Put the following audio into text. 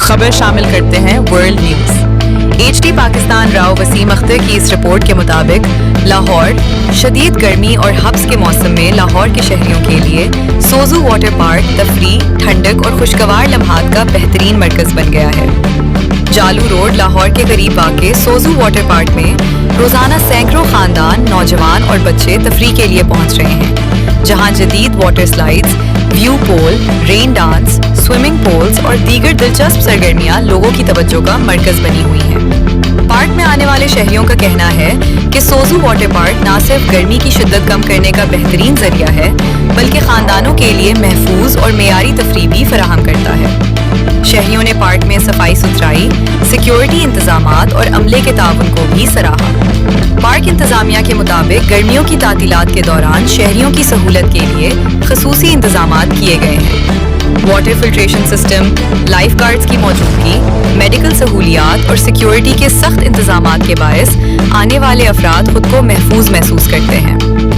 खबर शामिल करते हैं world news. HD Pakistan Rao Waseem Akhtar की इस रिपोर्ट के मुताबिक लाहौर शदीद गर्मी और हब्स के मौसम में लाहौर के शहरियों के लिए सोजू वाटर पार्क तफरी, ठंडक और खुशगवार लम्हात का बेहतरीन मरकज़ बन गया है। जालू रोड लाहौर के करीब वाक़े सोजू वाटर पार्क में रोज़ाना सैकड़ों ख़ानदान, नौजवान और बच्चे तफरी के लिए पहुँच रहे हैं, जहाँ जदीद वाटर स्लाइड्स, व्यू पोल, रेन डांस, स्विमिंग पूल्स और दीगर दिलचस्प सरगर्मियाँ लोगों की तवज्जो का मरकज़ बनी हुई हैं। पार्क में आने वाले शहरियों का कहना है कि सोजू वाटर पार्क न सिर्फ गर्मी की शिद्दत कम करने का बेहतरीन जरिया है, बल्कि ख़ानदानों के लिए महफूज और मेयारी तफरी भी फराहम करता है। शहरियों ने पार्क में सफाई सुथराई, सिक्योरिटी इंतजामात और अमले के ताउन को भी सराहा। पार्क इंतजामिया के मुताबिक गर्मियों की तातीलात के दौरान शहरियों की सहूलत के लिए खसूसी इंतजामात किए गए हैं। Water filtration system, life guards की मौजूदगी, मेडिकल सहूलियात और सिक्योरिटी के सख्त इंतजामात के बायस आने वाले अफराद खुद को महफूज महसूस करते हैं।